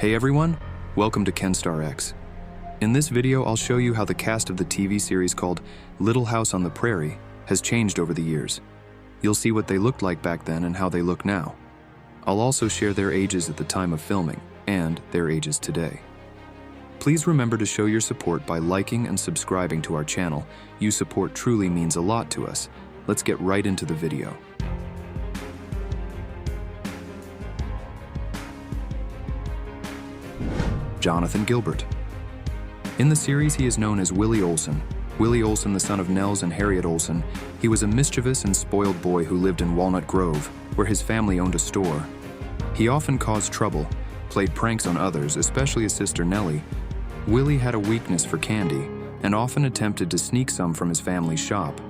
Hey everyone, welcome to Kenstar X. In this video, I'll show you how the cast of the TV series called Little House on the Prairie has changed over the years. You'll see what they looked like back then and how they look now. I'll also share their ages at the time of filming and their ages today. Please remember to show your support by liking and subscribing to our channel. Your support truly means a lot to us. Let's get right into the video. Jonathan Gilbert. In the series, he is known as Willie Oleson. Willie Oleson, the son of Nels and Harriet Oleson, he was a mischievous and spoiled boy who lived in Walnut Grove, where his family owned a store. He often caused trouble, played pranks on others, especially his sister Nellie. Willie had a weakness for candy and often attempted to sneak some from his family's shop.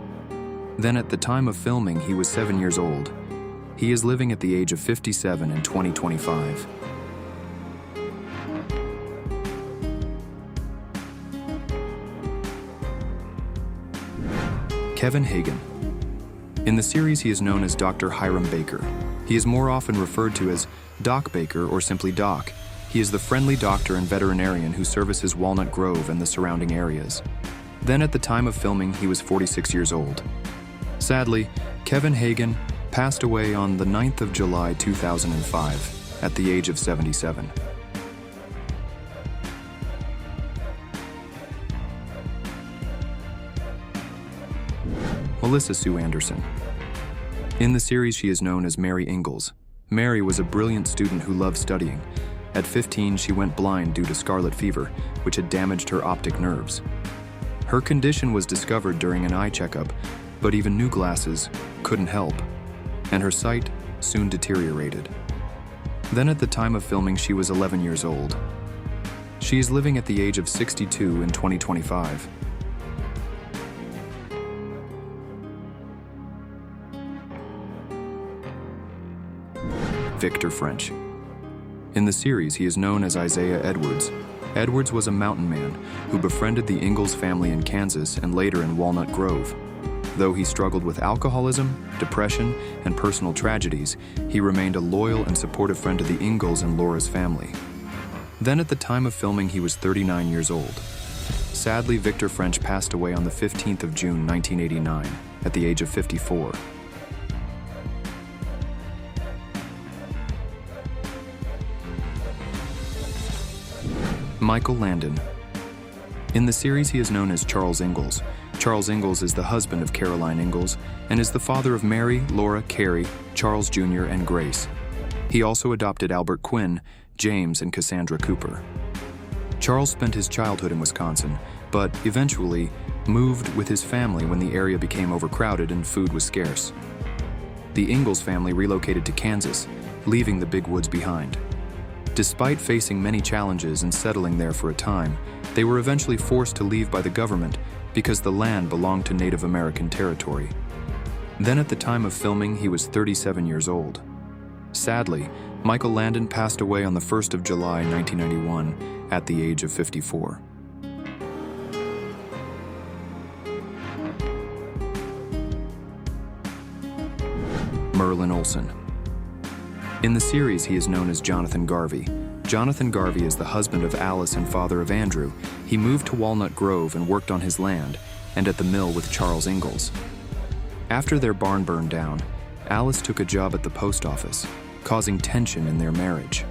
Then at the time of filming, he was 7 years old. He is living at the age of 57 in 2025. Kevin Hagen. In the series, he is known as Dr. Hiram Baker. He is more often referred to as Doc Baker or simply Doc. He is the friendly doctor and veterinarian who services Walnut Grove and the surrounding areas. Then at the time of filming, he was 46 years old. Sadly, Kevin Hagen passed away on the 9th of July 2005 at the age of 77. Melissa Sue Anderson. In the series, she is known as Mary Ingalls. Mary was a brilliant student who loved studying. At 15, she went blind due to scarlet fever, which had damaged her optic nerves. Her condition was discovered during an eye checkup, but even new glasses couldn't help, and her sight soon deteriorated. Then at the time of filming, she was 11 years old. She is living at the age of 62 in 2025. Victor French. In the series, he is known as Isaiah Edwards. Edwards was a mountain man who befriended the Ingalls family in Kansas and later in Walnut Grove. Though he struggled with alcoholism, depression, and personal tragedies, he remained a loyal and supportive friend to the Ingalls and Laura's family. Then at the time of filming, he was 39 years old. Sadly, Victor French passed away on the 15th of June 1989 at the age of 54. Michael Landon. In the series, he is known as Charles Ingalls. Charles Ingalls is the husband of Caroline Ingalls and is the father of Mary, Laura, Carrie, Charles Jr., and Grace. He also adopted Albert Quinn, James, and Cassandra Cooper. Charles spent his childhood in Wisconsin, but eventually moved with his family when the area became overcrowded and food was scarce. The Ingalls family relocated to Kansas, leaving the big woods behind. Despite facing many challenges and settling there for a time, they were eventually forced to leave by the government because the land belonged to Native American territory. Then at the time of filming, he was 37 years old. Sadly, Michael Landon passed away on the 1st of July 1991 at the age of 54. Merlin Olsen. In the series, he is known as Jonathan Garvey. Jonathan Garvey is the husband of Alice and father of Andrew. He moved to Walnut Grove and worked on his land and at the mill with Charles Ingalls. After their barn burned down, Alice took a job at the post office, causing tension in their marriage.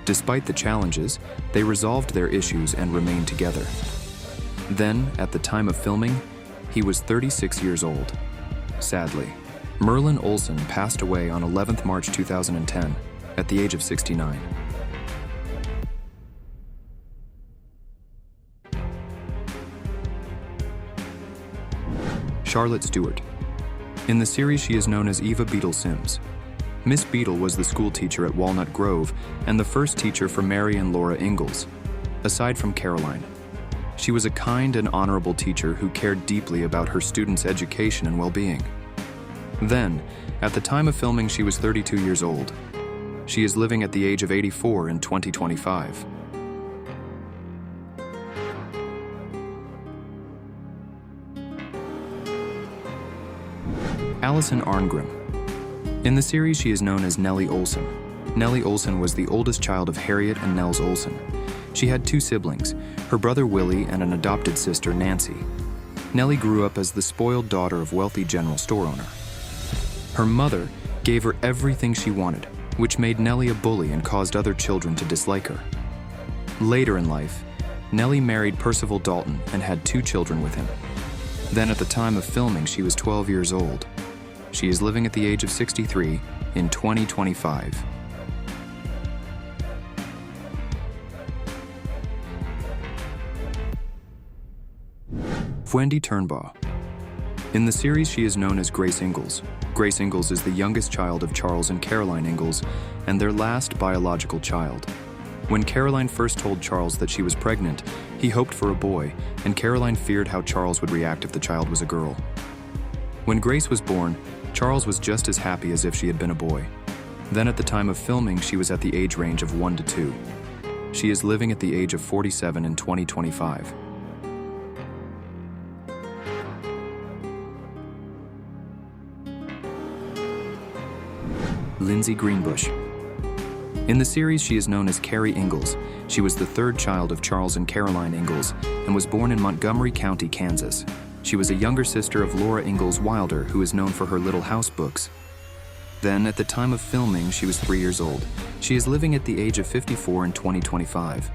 Despite the challenges, they resolved their issues and remained together. Then, at the time of filming, he was 36 years old. Sadly, Merlin Olsen passed away on 11th March 2010 at the age of 69. Charlotte Stewart. In the series, she is known as Eva Beadle Sims. Miss Beadle was the school teacher at Walnut Grove and the first teacher for Mary and Laura Ingalls, aside from Caroline. She was a kind and honorable teacher who cared deeply about her students' education and well-being. Then, at the time of filming, she was 32 years old. She is living at the age of 84 in 2025. Allison Arngrim. In the series, she is known as Nellie Oleson. Nellie Oleson was the oldest child of Harriet and Nels Oleson. She had two siblings, her brother Willie and an adopted sister, Nancy. Nellie grew up as the spoiled daughter of wealthy general store owner. Her mother gave her everything she wanted, which made Nellie a bully and caused other children to dislike her. Later in life, Nellie married Percival Dalton and had two children with him. Then at the time of filming, she was 12 years old. She is living at the age of 63 in 2025. Wendy Turnbaugh. In the series, she is known as Grace Ingalls. Grace Ingalls is the youngest child of Charles and Caroline Ingalls and their last biological child. When Caroline first told Charles that she was pregnant, he hoped for a boy, and Caroline feared how Charles would react if the child was a girl. When Grace was born, Charles was just as happy as if she had been a boy. Then at the time of filming, she was at the age range of 1 to 2. She is living at the age of 47 in 2025. Lindsay Greenbush. In the series, she is known as Carrie Ingalls. She was the third child of Charles and Caroline Ingalls and was born in Montgomery County, Kansas. She was a younger sister of Laura Ingalls Wilder, who is known for her Little House books. Then, at the time of filming, she was 3 years old. She is living at the age of 54 in 2025.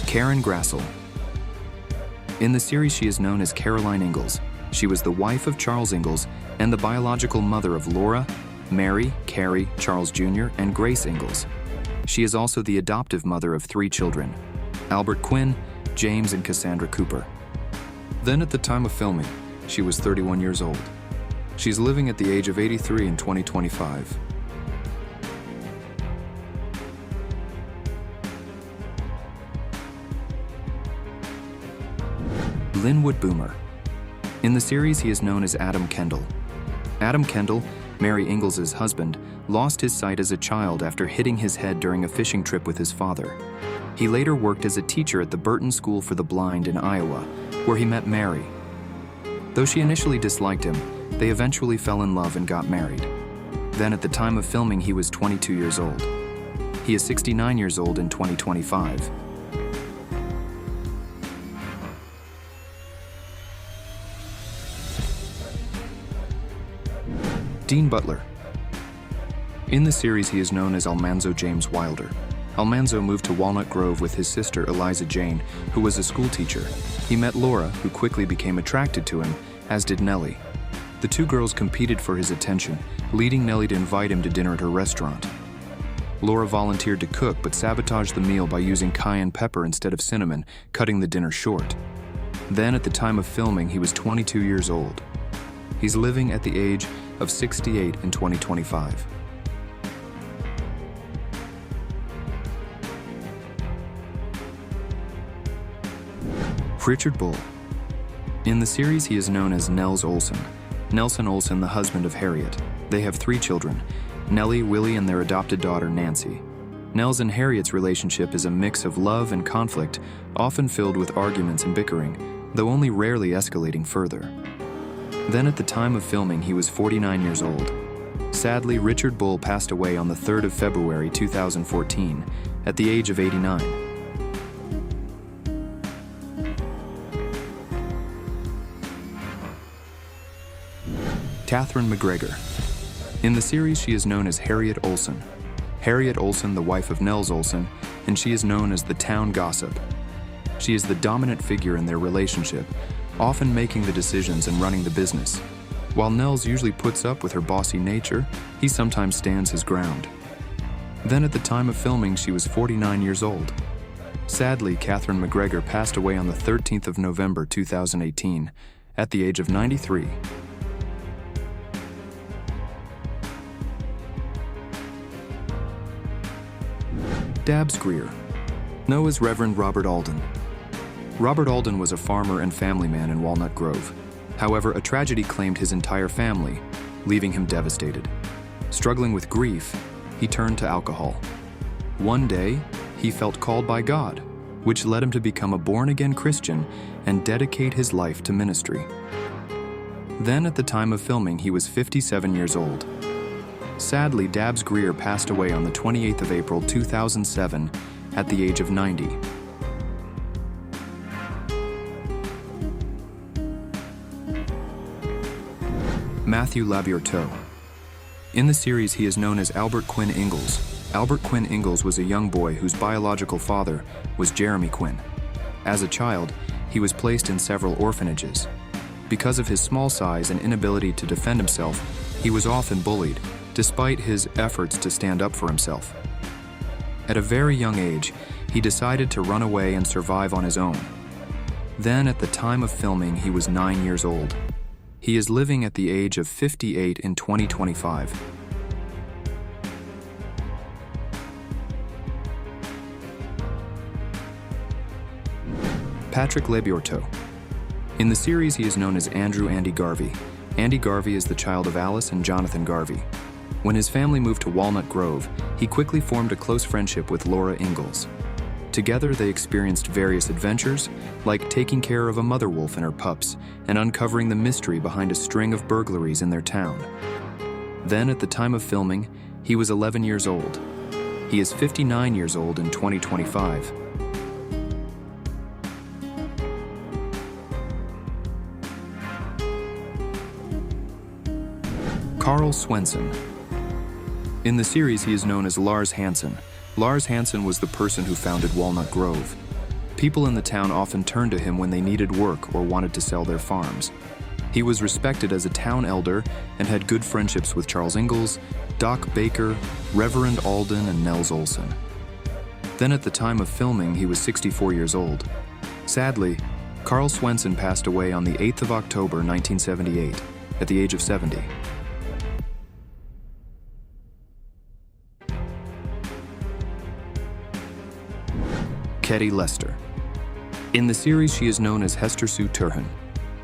Karen Grassel. In the series, she is known as Caroline Ingalls. She was the wife of Charles Ingalls and the biological mother of Laura, Mary, Carrie, Charles Jr., and Grace Ingalls. She is also the adoptive mother of 3 children, Albert Quinn, James, and Cassandra Cooper. Then at the time of filming, she was 31 years old. She's living at the age of 83 in 2025. Linwood Boomer. In the series, he is known as Adam Kendall. Adam Kendall, Mary Ingalls' husband, lost his sight as a child after hitting his head during a fishing trip with his father. He later worked as a teacher at the Burton School for the Blind in Iowa, where he met Mary. Though she initially disliked him, they eventually fell in love and got married. Then at the time of filming, he was 22 years old. He is 69 years old in 2025. Dean Butler. In the series, he is known as Almanzo James Wilder. Almanzo moved to Walnut Grove with his sister Eliza Jane, who was a school teacher. He met Laura, who quickly became attracted to him, as did Nellie. The two girls competed for his attention, leading Nellie to invite him to dinner at her restaurant. Laura volunteered to cook but sabotaged the meal by using cayenne pepper instead of cinnamon, cutting the dinner short. Then at the time of filming, he was 22 years old. He's living at the age of 68 in 2025. Richard Bull. In the series, he is known as Nels Oleson. Nelson Oleson, the husband of Harriet. They have 3 children, Nellie, Willie, and their adopted daughter, Nancy. Nels and Harriet's relationship is a mix of love and conflict, often filled with arguments and bickering, though only rarely escalating further. Then at the time of filming, he was 49 years old. Sadly, Richard Bull passed away on the 3rd of February 2014 at the age of 89. Catherine McGregor. In the series, she is known as Harriet Oleson. Harriet Oleson, the wife of Nels Oleson, and she is known as the town gossip. She is the dominant figure in their relationship, often making the decisions and running the business. While Nels usually puts up with her bossy nature, he sometimes stands his ground. Then at the time of filming, she was 49 years old. Sadly, Catherine McGregor passed away on the 13th of November 2018 at the age of 93. Dabbs Greer. Known as Reverend Robert Alden. Robert Alden was a farmer and family man in Walnut Grove. However, a tragedy claimed his entire family, leaving him devastated. Struggling with grief, he turned to alcohol. One day, he felt called by God, which led him to become a born-again Christian and dedicate his life to ministry. Then, at the time of filming, he was 57 years old. Sadly, Dabbs Greer passed away on the 28th of April 2007 at the age of 90. Matthew Labourteau. In the series, he is known as Albert Quinn Ingalls. Albert Quinn Ingalls was a young boy whose biological father was Jeremy Quinn. As a child, he was placed in several orphanages. Because of his small size and inability to defend himself, he was often bullied, despite his efforts to stand up for himself. At a very young age, he decided to run away and survive on his own. Then, at the time of filming, he was 9 years old. He is living at the age of 58 in 2025. Patrick Labourteau. In the series, he is known as Andrew Andy Garvey. Andy Garvey is the child of Alice and Jonathan Garvey. When his family moved to Walnut Grove, he quickly formed a close friendship with Laura Ingalls. Together, they experienced various adventures, like taking care of a mother wolf and her pups and uncovering the mystery behind a string of burglaries in their town. Then, at the time of filming, he was 11 years old. He is 59 years old in 2025. Carl Swenson. In the series, he is known as Lars Hansen. Lars Hansen was the person who founded Walnut Grove. People in the town often turned to him when they needed work or wanted to sell their farms. He was respected as a town elder and had good friendships with Charles Ingalls, Doc Baker, Reverend Alden, and Nels Oleson. Then at the time of filming, he was 64 years old. Sadly, Carl Swenson passed away on the 8th of October, 1978, at the age of 70. Ketty Lester. In the series, she is known as Hester Sue Terhune.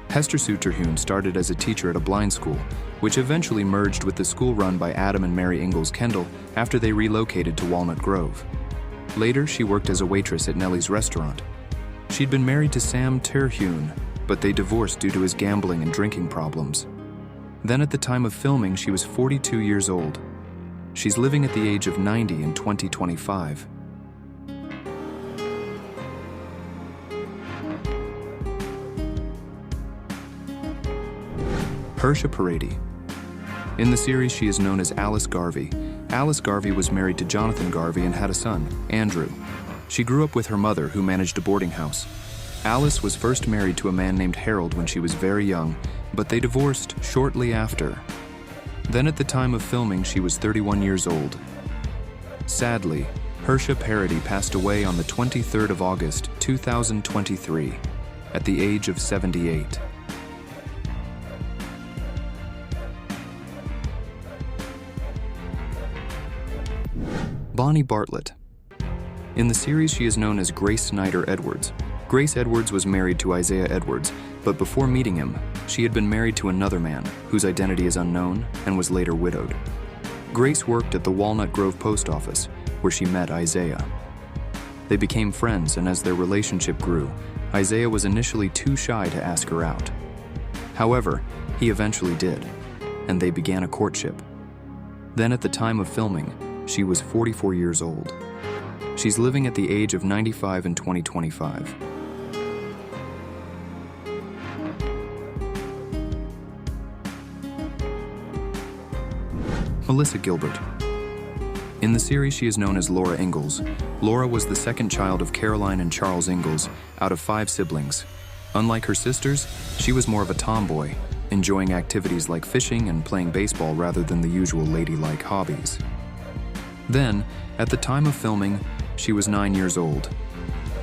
Hester Sue Terhune started as a teacher at a blind school, which eventually merged with the school run by Adam and Mary Ingalls Kendall after they relocated to Walnut Grove. Later, she worked as a waitress at Nellie's restaurant. She'd been married to Sam Terhune, but they divorced due to his gambling and drinking problems. Then at the time of filming, she was 42 years old. She's living at the age of 90 in 2025. Prairie. In the series, she is known as Alice Garvey. Alice Garvey was married to Jonathan Garvey and had a son, Andrew. She grew up with her mother, who managed a boarding house. Alice was first married to a man named Harold when she was very young, but they divorced shortly after. Then at the time of filming, she was 31 years old. Sadly, Prairie passed away on the 23rd of August, 2023, at the age of 78. Bonnie Bartlett. In the series, she is known as Grace Snyder Edwards. Grace Edwards was married to Isaiah Edwards, but before meeting him, she had been married to another man, whose identity is unknown, and was later widowed. Grace worked at the Walnut Grove post office, where she met Isaiah. They became friends, and as their relationship grew, Isaiah was initially too shy to ask her out. However, he eventually did, and they began a courtship. Then at the time of filming, she was 44 years old. She's living at the age of 95 in 2025. Melissa Gilbert. In the series, she is known as Laura Ingalls. Laura was the second child of Caroline and Charles Ingalls out of 5 siblings. Unlike her sisters, she was more of a tomboy, enjoying activities like fishing and playing baseball rather than the usual ladylike hobbies. Then, at the time of filming, she was 9 years old.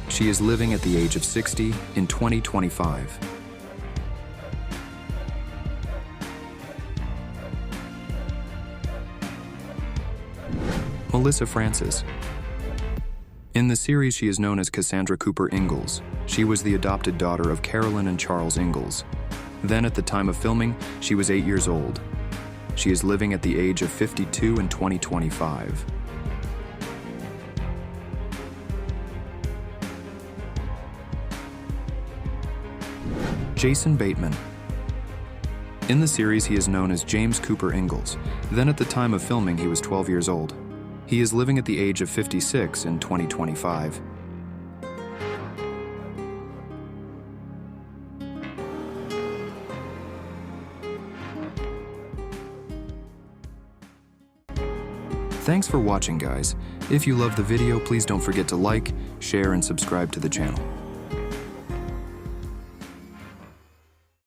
She is living at the age of 60 in 2025. Melissa Francis. In the series, she is known as Cassandra Cooper Ingalls. She was the adopted daughter of Carolyn and Charles Ingalls. Then, at the time of filming, she was 8 years old. She is living at the age of 52 in 2025. Jason Bateman. In the series, he is known as James Cooper Ingalls. Then at the time of filming, he was 12 years old. He is living at the age of 56 in 2025. Thanks for watching, guys. If you loved the video, please don't forget to like, share, and subscribe to the channel.